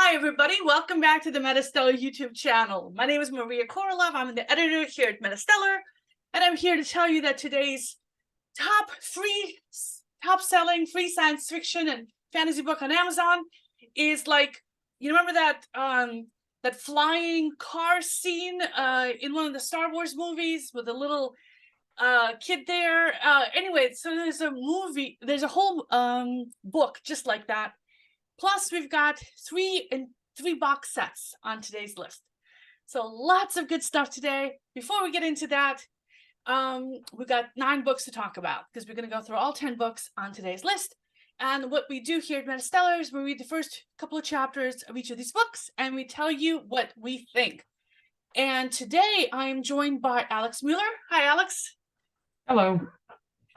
Hi, everybody. Welcome back to the MetaStellar YouTube channel. My name is Maria KOROLOV. I'm the editor here at MetaStellar, and I'm here to tell you that today's top-selling free science fiction and fantasy book on Amazon is like, you remember that that flying car scene in one of the Star Wars movies with a little kid there? Anyway, so there's a whole book just like that. Plus, we've got three box sets on today's list. So lots of good stuff today. Before we get into that, we've got 9 books to talk about because we're going to go through all 10 books on today's list. And what we do here at MetaStellar is we read the first couple of chapters of each of these books and we tell you what we think. And today I am joined by Alex Mueller. Hi, Alex. Hello.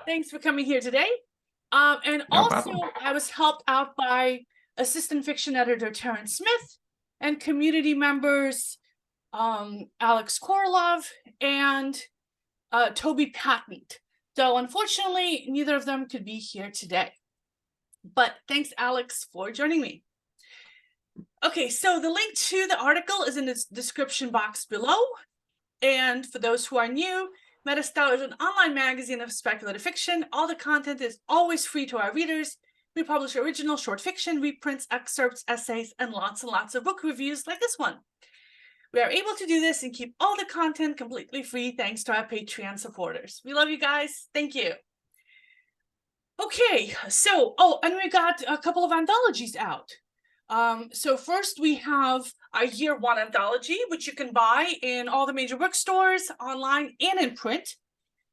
Thanks for coming here today. And No also, problem. I was helped out by assistant fiction editor Terrence Smith and community members Alex KOROLOV and Toby Patent. So unfortunately, neither of them could be here today. But thanks, Alex, for joining me. Okay, so the link to the article is in the description box below. And for those who are new, MetaStellar is an online magazine of speculative fiction. All the content is always free to our readers. We publish original short fiction, reprints, excerpts, essays, and lots of book reviews like this one. We are able to do this and keep all the content completely free thanks to our Patreon supporters. We love you guys. Thank you. Okay, so, and we got a couple of anthologies out. So first we have our Year One anthology, which you can buy in all the major bookstores, online and in print.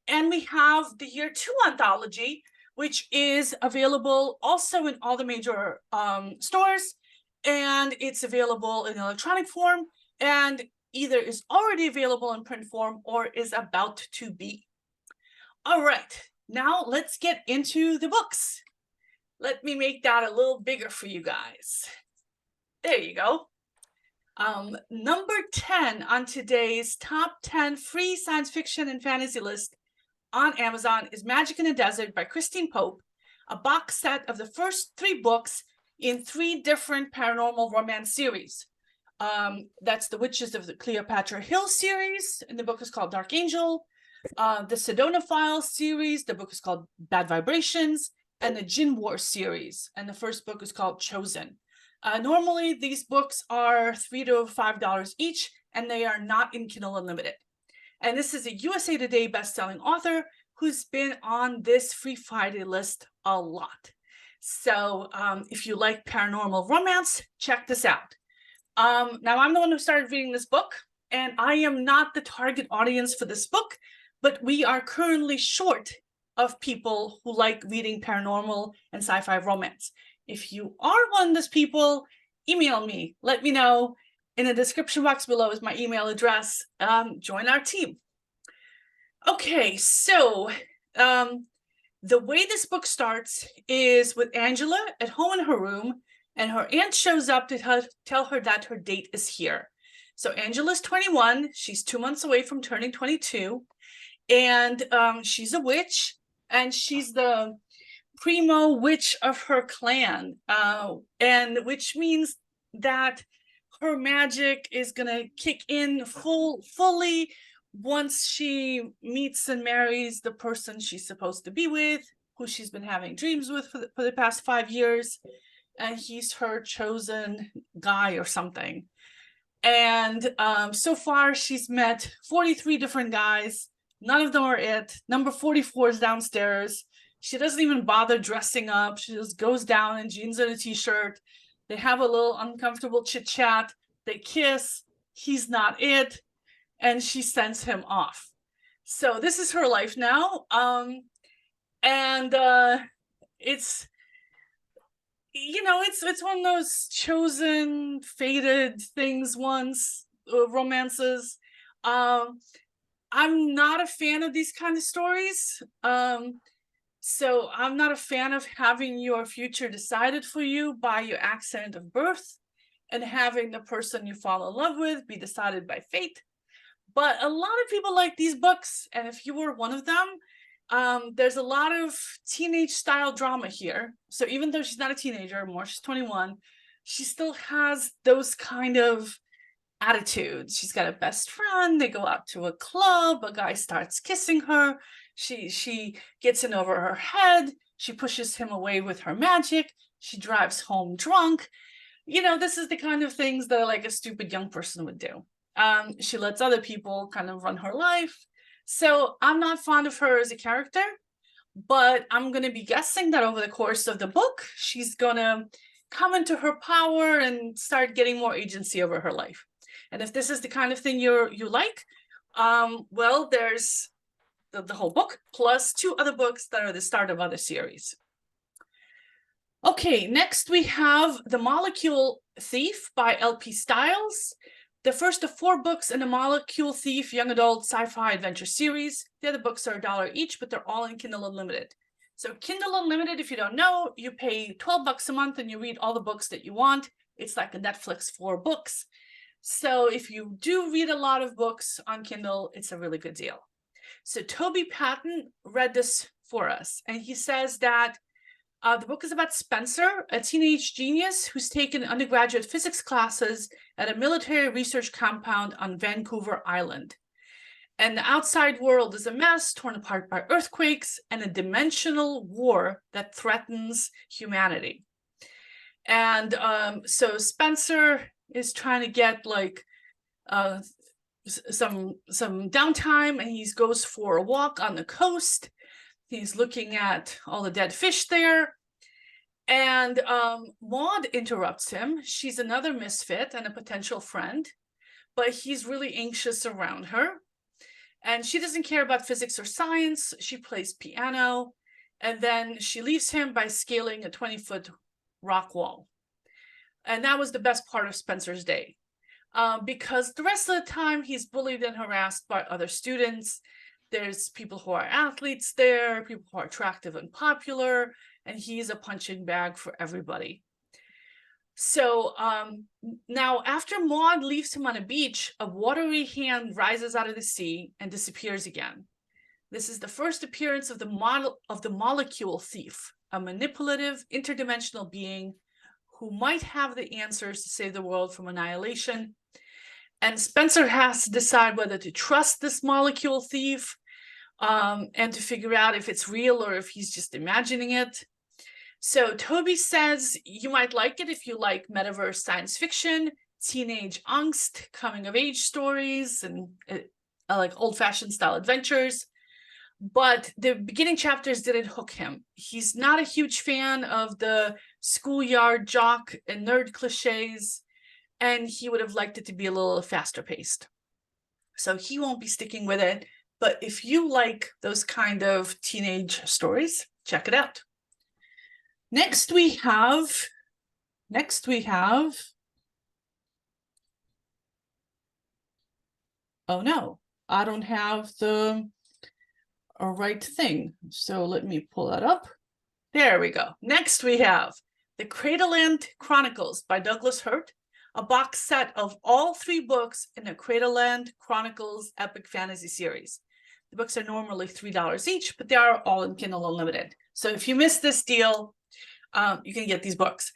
And we have the Year Two anthology, which is available also in all the major stores, and it's available in electronic form, and either is already available in print form or is about to be. All right, now let's get into the books. Let me make that a little bigger for you guys. There you go. Number 10 on today's top 10 free science fiction and fantasy list on Amazon is Magic in the Desert by Christine Pope, a box set of the first 3 books in 3 different paranormal romance series. That's the Witches of the Cleopatra Hill series, and the book is called Dark Angel. The Sedona Files series, the book is called Bad Vibrations, and the Jinn War series, and the first book is called Chosen. Normally, these books are $3 to $5 each, and they are not in Kindle Unlimited. And this is a USA Today bestselling author who's been on this Free Friday list a lot. So if you like paranormal romance, check this out. Now, I'm the one who started reading this book, and I am not the target audience for this book, but we are currently short of people who like reading paranormal and sci-fi romance. If you are one of those people, email me. Let me know. In the description box below is my email address. Join our team. Okay, so the way this book starts is with Angela at home in her room, and her aunt shows up to tell her that her date is here. So Angela's 21. She's 2 months away from turning 22, and she's a witch, and she's the primo witch of her clan, and which means that her magic is gonna kick in fully once she meets and marries the person she's supposed to be with, who she's been having dreams with for the past 5 years, and he's her chosen guy or something. And so far she's met 43 different guys. None of them are it. Number 44 is downstairs. She doesn't even bother dressing up. She just goes down in jeans and a t-shirt. They have a little uncomfortable chit-chat. They kiss. He's not it. And she sends him off. So this is her life now. It's, you know, it's one of those chosen, fated things once, romances. I'm not a fan of these kind of stories. So I'm not a fan of having your future decided for you by your accident of birth and having the person you fall in love with be decided by fate. But a lot of people like these books, and if you were one of them, there's a lot of teenage style drama here. So even though she's not a teenager anymore, she's 21, she still has those kind of attitudes. She's got a best friend, they go out to a club, a guy starts kissing her, she gets in over her head, she pushes him away with her magic, she drives home drunk. You know, this is the kind of things that like a stupid young person would do. She lets other people kind of run her life. So I'm not fond of her as a character, but I'm going to be guessing that over the course of the book, she's going to come into her power and start getting more agency over her life. And if this is the kind of thing you like, well, there's the whole book plus 2 other books that are the start of other series. Okay, next we have The Molecule Thief by L.P. Styles. The first of 4 books in the Molecule Thief young adult sci-fi adventure series. The other books are $1 each, but they're all in Kindle Unlimited. So Kindle Unlimited, if you don't know, you pay $12 a month and you read all the books that you want. It's like a Netflix for books. So if you do read a lot of books on Kindle, it's a really good deal. So Toby Patton read this for us, and he says that the book is about Spencer, a teenage genius who's taken undergraduate physics classes at a military research compound on Vancouver Island. And the outside world is a mess, torn apart by earthquakes and a dimensional war that threatens humanity. And so Spencer is trying to get like some downtime, and he goes for a walk on the coast. He's looking at all the dead fish there. And Maud interrupts him. She's another misfit and a potential friend, but he's really anxious around her. And she doesn't care about physics or science. She plays piano. And then she leaves him by scaling a 20-foot rock wall. And that was the best part of Spencer's day. Because the rest of the time, he's bullied and harassed by other students. There's people who are athletes there, people who are attractive and popular, and he's a punching bag for everybody. So now after Maud leaves him on a beach, a watery hand rises out of the sea and disappears again. This is the first appearance of the Molecule Thief, a manipulative, interdimensional being who might have the answers to save the world from annihilation. And Spencer has to decide whether to trust this Molecule Thief and to figure out if it's real or if he's just imagining it. So Toby says you might like it if you like metaverse science fiction, teenage angst, coming of age stories, and like old-fashioned style adventures. But the beginning chapters didn't hook him. He's not a huge fan of the schoolyard jock and nerd cliches, and he would have liked it to be a little faster paced. So he won't be sticking with it. But if you like those kind of teenage stories, check it out. Next we have, oh no, I don't have the right thing. So let me pull that up. There we go. Next we have the Cradle End Chronicles by Douglas Hirt, a box set of all 3 books in the Cradle End Chronicles epic fantasy series. The books are normally $3 each, but they are all in Kindle Unlimited. So if you missed this deal, you can get these books.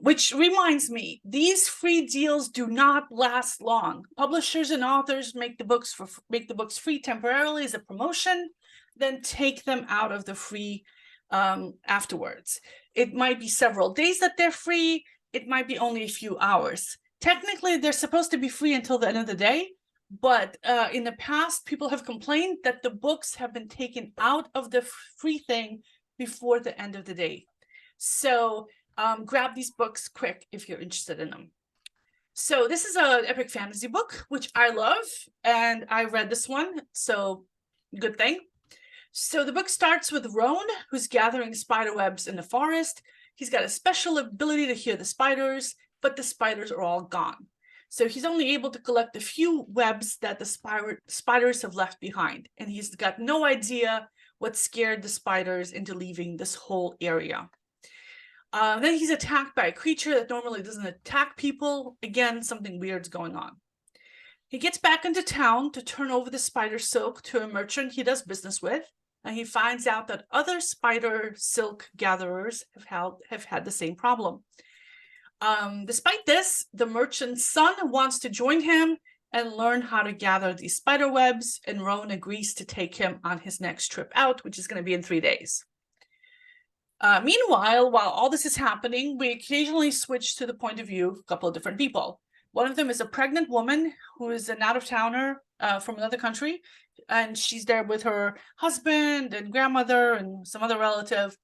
Which reminds me, these free deals do not last long. Publishers and authors make the books free temporarily as a promotion, then take them out of the free afterwards. It might be several days that they're free. It might be only a few hours. Technically, they're supposed to be free until the end of the day, but in the past, people have complained that the books have been taken out of the free thing before the end of the day. So grab these books quick if you're interested in them. So this is an epic fantasy book, which I love, and I read this one, so good thing. So the book starts with Roan, who's gathering spider webs in the forest. He's got a special ability to hear the spiders, but the spiders are all gone. So he's only able to collect a few webs that the spiders have left behind, and he's got no idea what scared the spiders into leaving this whole area. Then he's attacked by a creature that normally doesn't attack people. Again, something weird's going on. He gets back into town to turn over the spider silk to a merchant he does business with, and he finds out that other spider silk gatherers have had the same problem. Despite this, the merchant's son wants to join him and learn how to gather these spider webs, and Roan agrees to take him on his next trip out, which is going to be in 3 days. Meanwhile, while all this is happening, we occasionally switch to the point of view of a couple of different people. One of them is a pregnant woman who is an out-of-towner from another country, and she's there with her husband and grandmother and some other relative.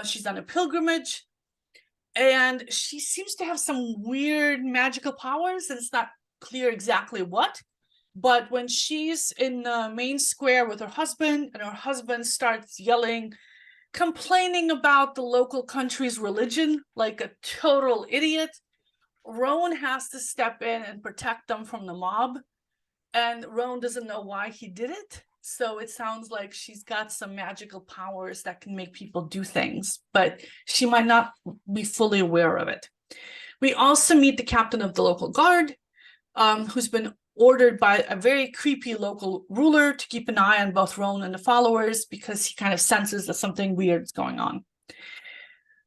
She's on a pilgrimage, and she seems to have some weird magical powers, and it's not clear exactly what. But when she's in the main square with her husband, and her husband starts yelling, complaining about the local country's religion like a total idiot, Roan has to step in and protect them from the mob, and Roan doesn't know why he did it. So it sounds like she's got some magical powers that can make people do things, but she might not be fully aware of it. We also meet the captain of the local guard, who's been ordered by a very creepy local ruler to keep an eye on both Roan and the followers, because he kind of senses that something weird is going on.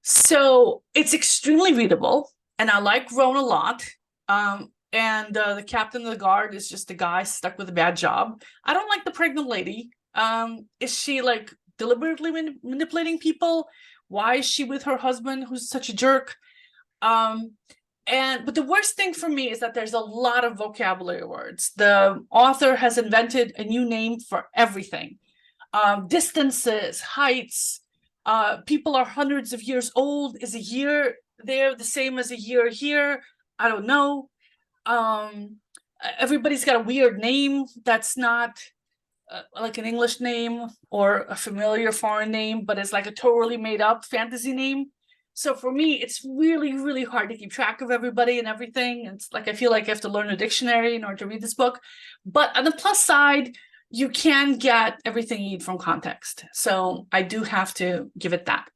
So it's extremely readable, and I like Roan a lot. The captain of the guard is just a guy stuck with a bad job. I don't like the pregnant lady. Is she like deliberately manipulating people? Why is she with her husband, who's such a jerk? But the worst thing for me is that there's a lot of vocabulary words. The author has invented a new name for everything. Distances, heights, people are hundreds of years old. Is a year there the same as a year here? I don't know. Everybody's got a weird name that's not like an English name or a familiar foreign name, but it's like a totally made up fantasy name. So for me, it's really, really hard to keep track of everybody and everything. It's like, I feel like I have to learn a dictionary in order to read this book. But on the plus side, you can get everything you need from context. So I do have to give it that.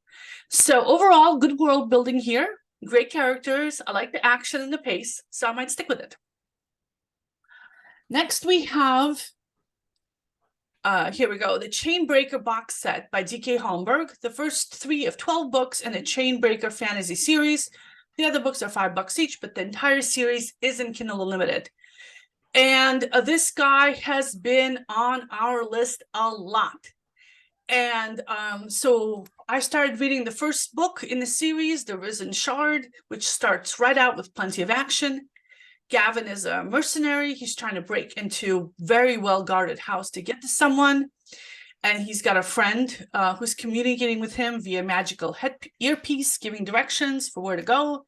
So overall, good world building here. Great characters. I like the action and the pace, so I might stick with it. Next, we have, here we go, the Chainbreaker box set by D.K. Holmberg, the first 3 of 12 books in a Chainbreaker fantasy series. The other books are $5 each, but the entire series is in Kindle Unlimited. And this guy has been on our list a lot. And so I started reading the first book in the series, The Risen Shard, which starts right out with plenty of action. Gavin is a mercenary. He's trying to break into a very well-guarded house to get to someone. And he's got a friend who's communicating with him via magical earpiece, giving directions for where to go.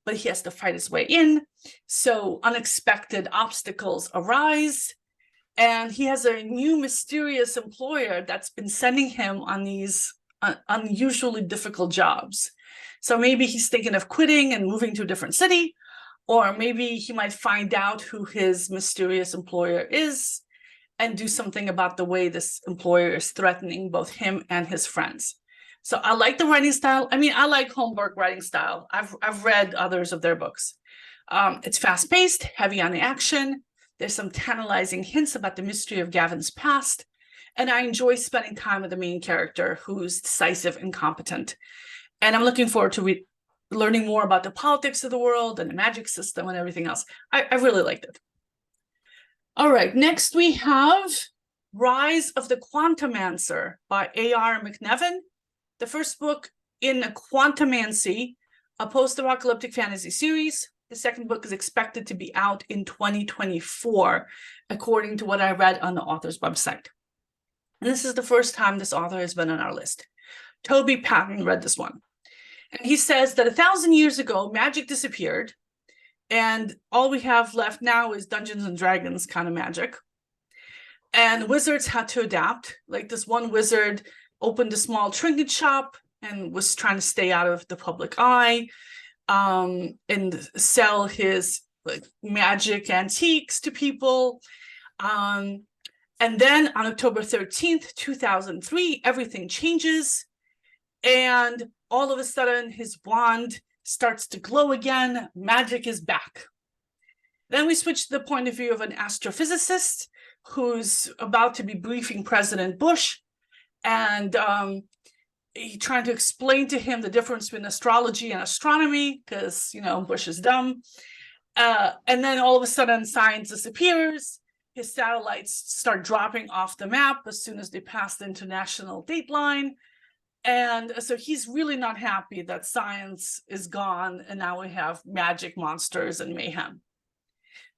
But he has to fight his way in. So unexpected obstacles arise. And he has a new mysterious employer that's been sending him on these unusually difficult jobs. So maybe he's thinking of quitting and moving to a different city, or maybe he might find out who his mysterious employer is and do something about the way this employer is threatening both him and his friends. So I like the writing style. I mean, I like Holmberg writing style. I've read others of their books. It's fast-paced, heavy on the action. There's some tantalizing hints about the mystery of Gavin's past, and I enjoy spending time with the main character, who's decisive and competent. And I'm looking forward to learning more about the politics of the world and the magic system and everything else. I really liked it. All right, next we have Rise of the Quantamancer by A.R. McNevin, the first book in a Quantamancy, a post-apocalyptic fantasy series. The second book is expected to be out in 2024, according to what I read on the author's website. And this is the first time this author has been on our list. Toby Patton read this one. And he says that 1,000 years ago, magic disappeared, and all we have left now is Dungeons and Dragons kind of magic. And wizards had to adapt. Like this one wizard opened a small trinket shop and was trying to stay out of the public eye. And sell his like magic antiques to people. And then on October 13th, 2003, everything changes. And all of a sudden, his wand starts to glow again. Magic is back. Then we switch to the point of view of an astrophysicist who's about to be briefing President Bush. And trying to explain to him the difference between astrology and astronomy, because, Bush is dumb. And then all of a sudden, science disappears. His satellites start dropping off the map as soon as they pass the international dateline. And so he's really not happy that science is gone, and now we have magic, monsters, and mayhem.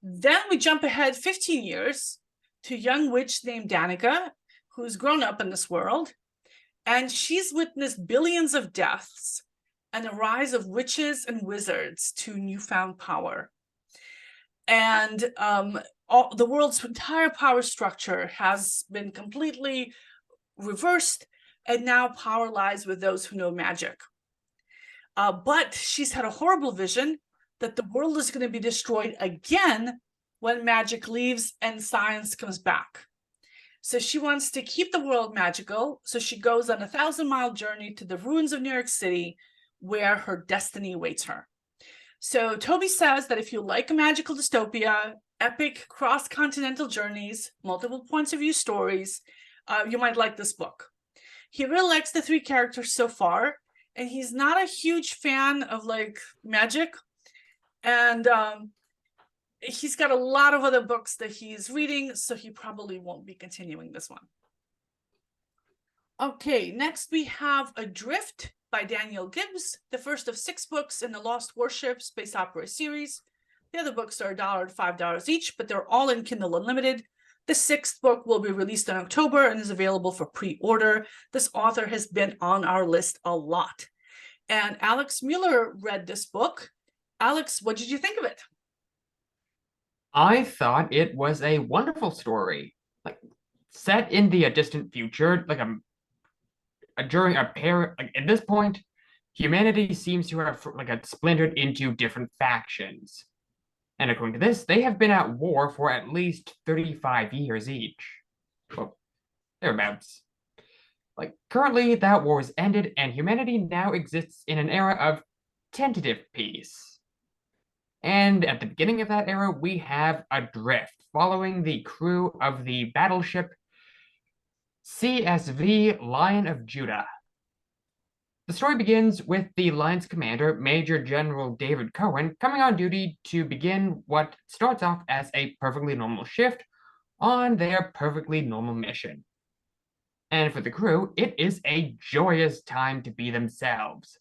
Then we jump ahead 15 years to a young witch named Danica, who's grown up in this world, and she's witnessed billions of deaths and the rise of witches and wizards to newfound power. And the world's entire power structure has been completely reversed, and now power lies with those who know magic. But she's had a horrible vision that the world is going to be destroyed again when magic leaves and science comes back. So she wants to keep the world magical, so she goes on a 1,000-mile journey to the ruins of New York City, where her destiny awaits her. So Toby says that if you like a magical dystopia, epic cross-continental journeys, multiple points of view stories, you might like this book. He really likes the 3 characters so far, and he's not a huge fan of magic. And he's got a lot of other books that he's reading, so he probably won't be continuing this one. Okay, next we have Adrift by Daniel Gibbs, the first of 6 books in the Lost Warship space opera series. The other books are $1 to $5 each, but they're all in Kindle Unlimited. The 6th book will be released in October and is available for pre-order. This author has been on our list a lot. And Alex Mueller read this book. Alex, what did you think of it? I thought it was a wonderful story, set in the distant future, during a pair. At this point, humanity seems to have splintered into different factions. And according to this, they have been at war for at least 35 years each. Well, thereabouts. Currently, that war is ended, and humanity now exists in an era of tentative peace. And at the beginning of that era, we have Adrift, following the crew of the battleship CSV Lion of Judah. The story begins with the Lion's commander, Major General David Cohen, coming on duty to begin what starts off as a perfectly normal shift on their perfectly normal mission. And for the crew, it is a joyous time to be themselves.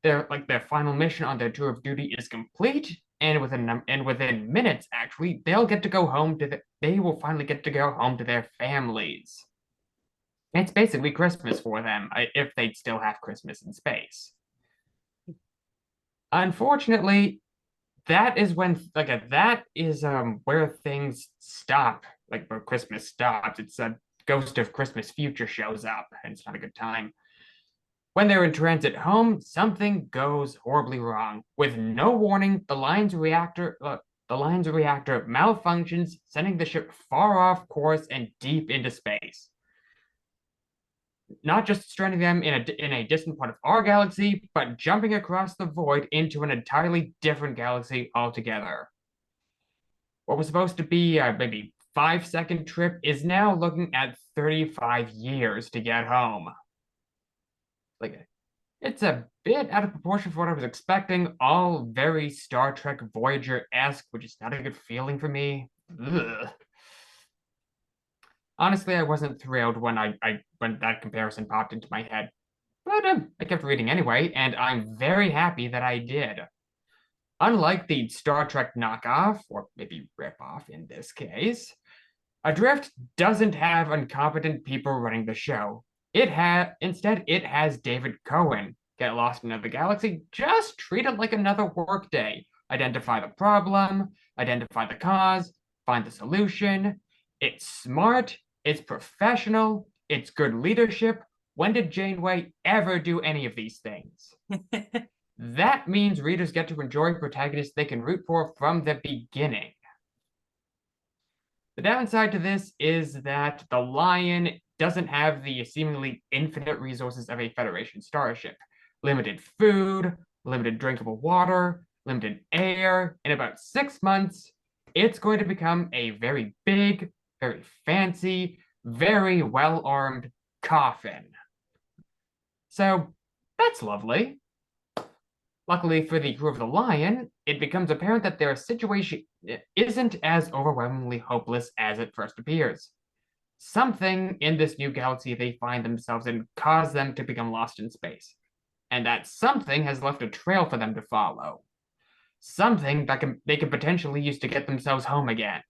Their final mission on their tour of duty is complete, and within minutes, actually, they'll get to go home they will finally get to go home to their families. It's basically Christmas for them, if they'd still have Christmas in space. Unfortunately, that is when where things stop, where Christmas stops. It's a ghost of Christmas future shows up, and it's not a good time. When they're in transit home, something goes horribly wrong. With no warning, the Lion's reactor malfunctions, sending the ship far off course and deep into space. Not just stranding them in a distant part of our galaxy, but jumping across the void into an entirely different galaxy altogether. What was supposed to be a maybe 5-second trip is now looking at 35 years to get home. It's a bit out of proportion for what I was expecting, all very Star Trek Voyager-esque, which is not a good feeling for me. Ugh. Honestly, I wasn't thrilled when when that comparison popped into my head, but I kept reading anyway, and I'm very happy that I did. Unlike the Star Trek knockoff, or maybe ripoff in this case, Adrift doesn't have incompetent people running the show. Instead, it has David Cohen. Get lost in another galaxy, just treat it like another workday. Identify the problem, identify the cause, find the solution. It's smart, it's professional, it's good leadership. When did Janeway ever do any of these things? That means readers get to enjoy protagonists they can root for from the beginning. The downside to this is that the Lion doesn't have the seemingly infinite resources of a Federation starship. Limited food, limited drinkable water, limited air. In about 6 months, it's going to become a very big, very fancy, very well-armed coffin. So that's lovely. Luckily for the crew of the Lion, it becomes apparent that their situation isn't as overwhelmingly hopeless as it first appears. Something in this new galaxy they find themselves in caused them to become lost in space, and that something has left a trail for them to follow. Something that they can potentially use to get themselves home again.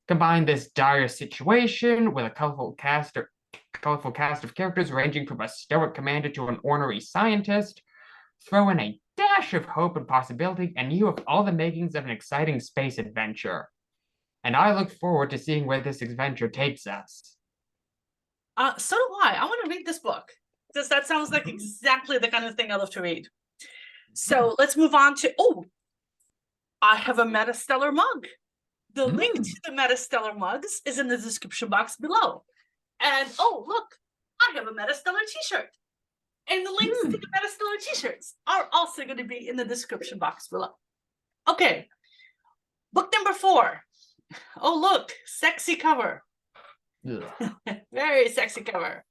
Combine this dire situation with a colorful cast of characters ranging from a stoic commander to an ornery scientist. Throw in a dash of hope and possibility, and you have all the makings of an exciting space adventure. And I look forward to seeing where this adventure takes us. So do I. I want to read this book. Because that sounds like exactly the kind of thing I love to read. So let's move on to, I have a MetaStellar mug. The link to the MetaStellar mugs is in the description box below. And look, I have a MetaStellar t-shirt. And the links to the MetaStellar t-shirts are also going to be in the description box below. Okay, book number 4. Oh, look, sexy cover. Very sexy cover.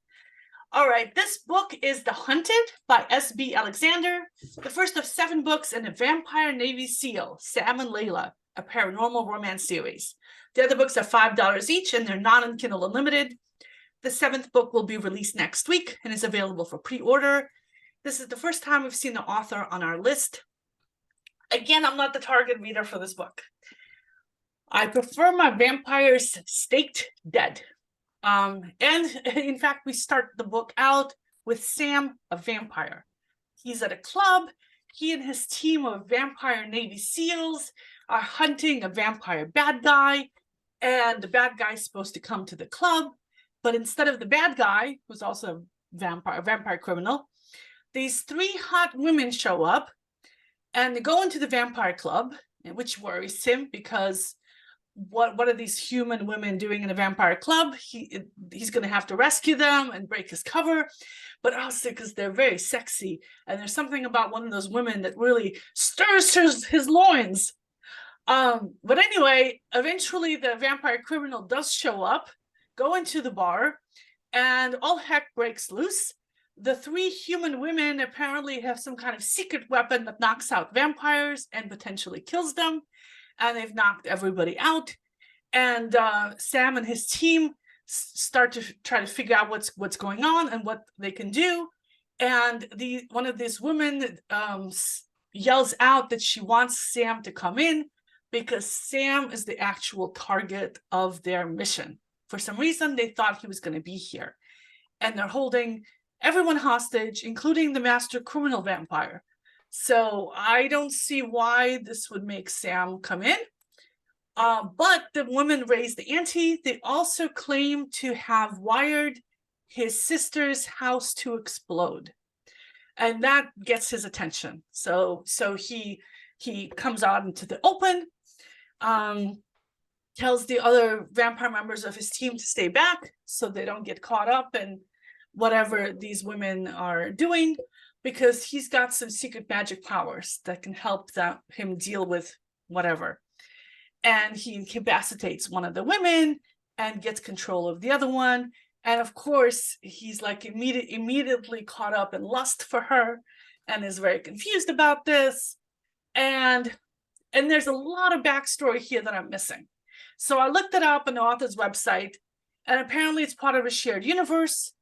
All right, this book is The Hunted by S.B. Alexander, the first of 7 books in the Vampire Navy SEAL, Sam and Layla, a paranormal romance series. The other books are $5 each, and they're not on Kindle Unlimited. The 7th book will be released next week and is available for pre-order. This is the first time we've seen the author on our list. Again, I'm not the target reader for this book. I prefer my vampires staked dead. And in fact, we start the book out with Sam, a vampire. He's at a club. He and his team of Vampire Navy SEALs are hunting a vampire bad guy. And the bad guy is supposed to come to the club. But instead of the bad guy, who's also a vampire criminal, these 3 hot women show up and they go into the vampire club, which worries him because what are these human women doing in a vampire club? He's going to have to rescue them and break his cover, but also because they're very sexy. And there's something about one of those women that really stirs his loins. But anyway, eventually the vampire criminal does show up, go into the bar, and all heck breaks loose. The 3 human women apparently have some kind of secret weapon that knocks out vampires and potentially kills them. And they've knocked everybody out. And Sam and his team start to try to figure out what's going on and what they can do. And one of these women yells out that she wants Sam to come in because Sam is the actual target of their mission. For some reason, they thought he was going to be here. And they're holding everyone hostage, including the master criminal vampire. So I don't see why this would make Sam come in. But the women raise the ante. They also claim to have wired his sister's house to explode. And that gets his attention. So he comes out into the open, tells the other vampire members of his team to stay back so they don't get caught up in whatever these women are doing, because he's got some secret magic powers that can help him deal with whatever. And he incapacitates one of the women and gets control of the other one. And of course, he's like immediately caught up in lust for her and is very confused about this. And there's a lot of backstory here that I'm missing. So I looked it up on the author's website, and apparently it's part of a shared universe.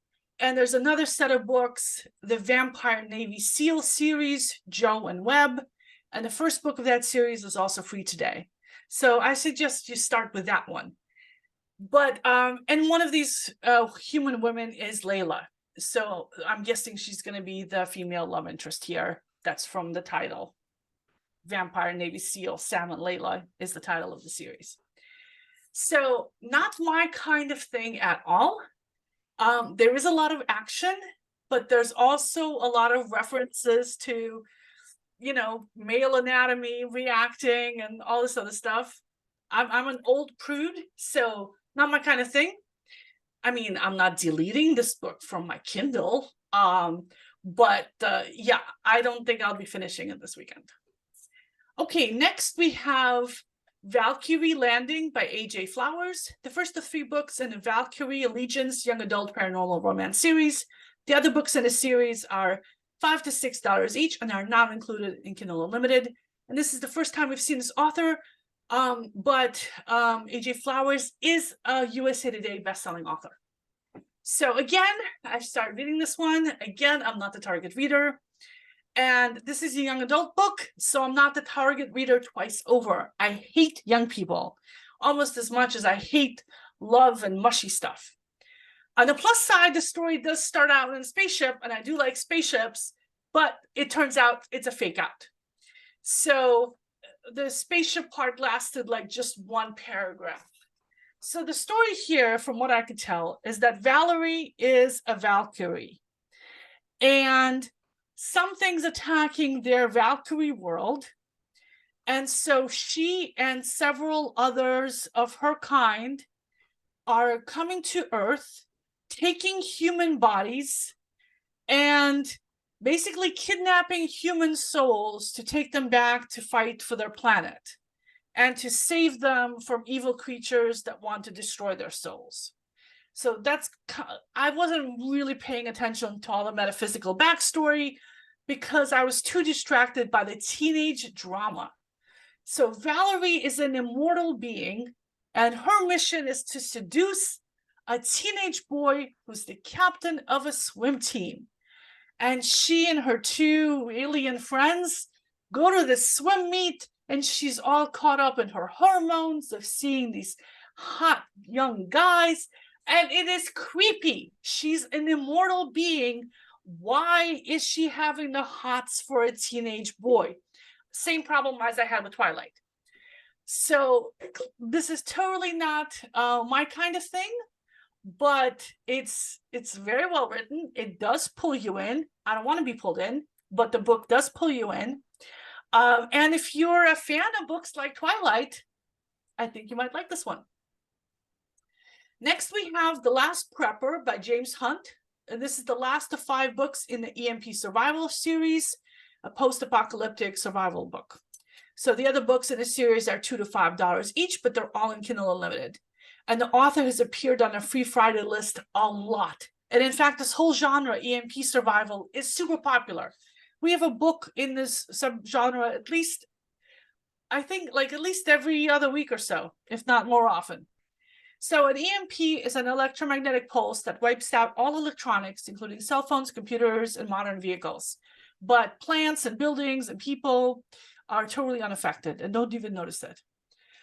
And there's another set of books, the Vampire Navy SEAL series, Joe and Webb. And the first book of that series is also free today. So I suggest you start with that one. But, and one of these human women is Layla. So I'm guessing she's going to be the female love interest here. That's from the title. Vampire Navy SEAL, Sam and Layla is the title of the series. So not my kind of thing at all. There is a lot of action, but there's also a lot of references to, male anatomy, reacting, and all this other stuff. I'm an old prude, so not my kind of thing. I mean, I'm not deleting this book from my Kindle, but yeah, I don't think I'll be finishing it this weekend. Okay, next we have Valkyrie Landing by A.J. Flowers, the first of 3 books in the Valkyrie Allegiance Young Adult Paranormal Romance series. The other books in the series are $5 to $6 each and are not included in Kindle Unlimited. And this is the first time we've seen this author, but AJ Flowers is a USA Today bestselling author. So again, I started reading this one. Again, I'm not the target reader. And this is a young adult book, so I'm not the target reader twice over. I hate young people almost as much as I hate love and mushy stuff. On the plus side, the story does start out in a spaceship, and I do like spaceships, but it turns out it's a fake out. So the spaceship part lasted like just one paragraph. So the story here, from what I could tell, is that Valerie is a Valkyrie. And something's attacking their Valkyrie world. And so she and several others of her kind are coming to Earth, taking human bodies and basically kidnapping human souls to take them back to fight for their planet and to save them from evil creatures that want to destroy their souls. So I wasn't really paying attention to all the metaphysical backstory because I was too distracted by the teenage drama. So Valerie is an immortal being, and her mission is to seduce a teenage boy who's the captain of a swim team. And she and her two alien friends go to the swim meet, and she's all caught up in her hormones of seeing these hot young guys. And it is creepy. She's an immortal being. Why is she having the hots for a teenage boy? Same problem as I had with Twilight. So this is totally not my kind of thing, but it's very well written. It does pull you in. I don't want to be pulled in, but the book does pull you in. And if you're a fan of books like Twilight, I think you might like this one. Next, we have The Last Prepper by James Hunt. And this is the last of 5 books in the EMP Survival series, a post-apocalyptic survival book. So the other books in the series are $2 to $5 each, but they're all in Kindle Unlimited. And the author has appeared on a Free Friday list a lot. And in fact, this whole genre, EMP survival, is super popular. We have a book in this subgenre at least, I think, like at least every other week or so, if not more often. So an EMP is an electromagnetic pulse that wipes out all electronics, including cell phones, computers, and modern vehicles. But plants and buildings and people are totally unaffected and don't even notice it.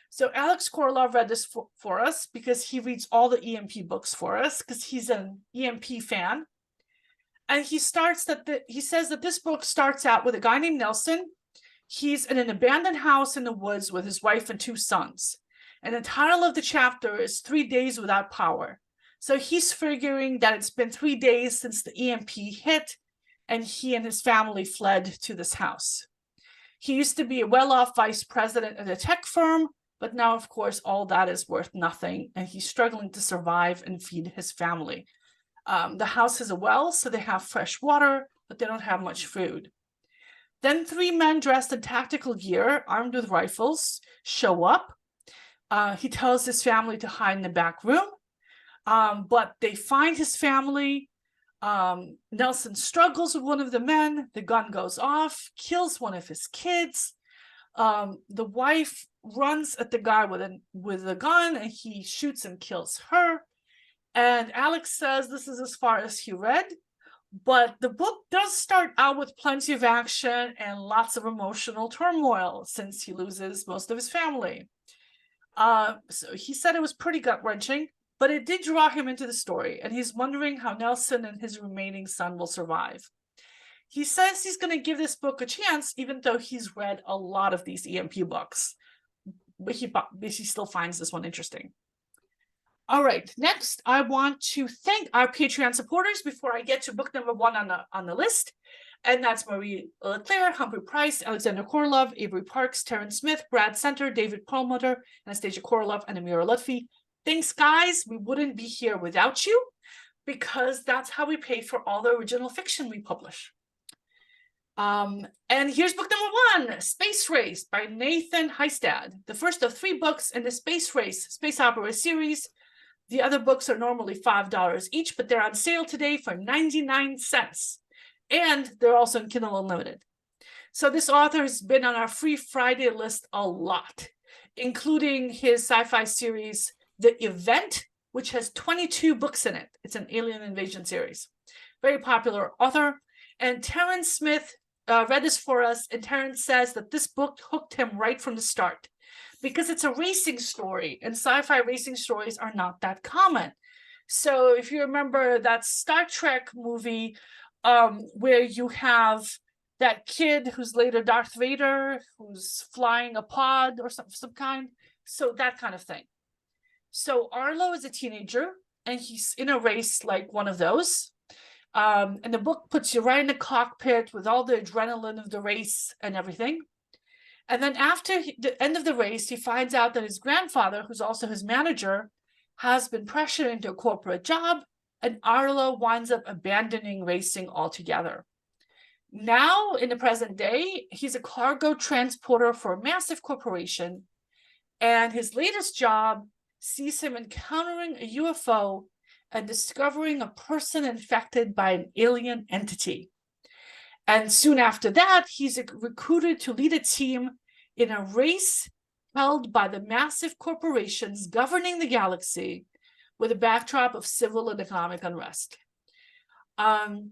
So Alex KOROLOV read this for us because he reads all the EMP books for us because he's an EMP fan. And he says that this book starts out with a guy named Nelson. He's in an abandoned house in the woods with his wife and 2 sons. And the title of the chapter is 3 Days Without Power. So he's figuring that it's been 3 days since the EMP hit and he and his family fled to this house. He used to be a well-off vice president at a tech firm, but now, of course, all that is worth nothing, and he's struggling to survive and feed his family. The house has a well, so they have fresh water, but they don't have much food. Then 3 men dressed in tactical gear, armed with rifles, show up. He tells his family to hide in the back room, but they find his family. Nelson struggles with one of the men. The gun goes off, kills one of his kids. The wife runs at the guy with a gun, and he shoots and kills her. And Alex says this is as far as he read, but the book does start out with plenty of action and lots of emotional turmoil since he loses most of his family. So he said it was pretty gut-wrenching, but it did draw him into the story, and he's wondering how Nelson and his remaining son will survive. He says he's going to give this book a chance, even though he's read a lot of these EMP books, but he still finds this one interesting. All right, next, I want to thank our Patreon supporters before I get to book number 1 on the list. And that's Marie Leclerc, Humphrey Price, Alexander KOROLOV, Avery Parks, Terrence Smith, Brad Center, David Perlmutter, Anastasia KOROLOV, and Amira Lutfi. Thanks, guys. We wouldn't be here without you because that's how we pay for all the original fiction we publish. And here's book number 1, Space Race by Nathan Hystad, the first of 3 books in the Space Race space opera series. The other books are normally $5 each, but they're on sale today for 99 cents. And they're also in Kindle Unlimited. So this author has been on our Free Friday list a lot, including his sci-fi series, The Event, which has 22 books in it. It's an alien invasion series. Very popular author. And Terrence Smith read this for us, and Terrence says that this book hooked him right from the start because it's a racing story, and sci-fi racing stories are not that common. So if you remember that Star Trek movie where you have that kid who's later Darth Vader, who's flying a pod or some kind. So that kind of thing. So Arlo is a teenager, and he's in a race like one of those. And the book puts you right in the cockpit with all the adrenaline of the race and everything. And then after the end of the race, he finds out that his grandfather, who's also his manager, has been pressured into a corporate job, and Arlo winds up abandoning racing altogether. Now, in the present day, he's a cargo transporter for a massive corporation, and his latest job sees him encountering a UFO and discovering a person infected by an alien entity. And soon after that, he's recruited to lead a team in a race held by the massive corporations governing the galaxy with a backdrop of civil and economic unrest. The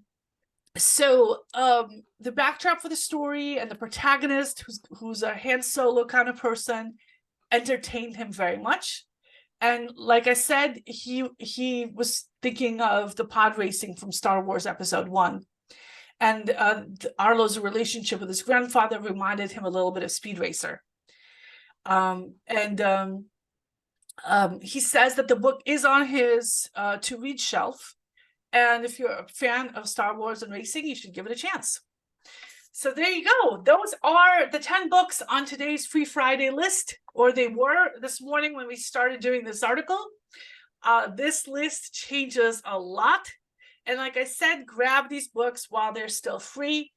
backdrop for the story and the protagonist, who's a Han Solo kind of person, entertained him very much. And like I said, he was thinking of the pod racing from Star Wars Episode 1. And Arlo's relationship with his grandfather reminded him a little bit of Speed Racer. He says that the book is on his to-read shelf. And if you're a fan of Star Wars and racing, you should give it a chance. So there you go. Those are the 10 books on today's Free Friday list, or they were this morning when we started doing this article. This list changes a lot. And like I said, grab these books while they're still free.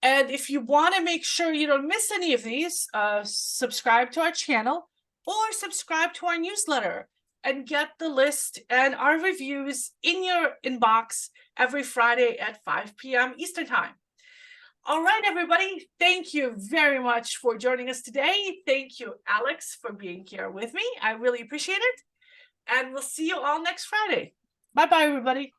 And if you want to make sure you don't miss any of these, subscribe to our channel or subscribe to our newsletter and get the list and our reviews in your inbox every Friday at 5 p.m. Eastern Time. All right, everybody. Thank you very much for joining us today. Thank you, Alex, for being here with me. I really appreciate it. And we'll see you all next Friday. Bye-bye, everybody.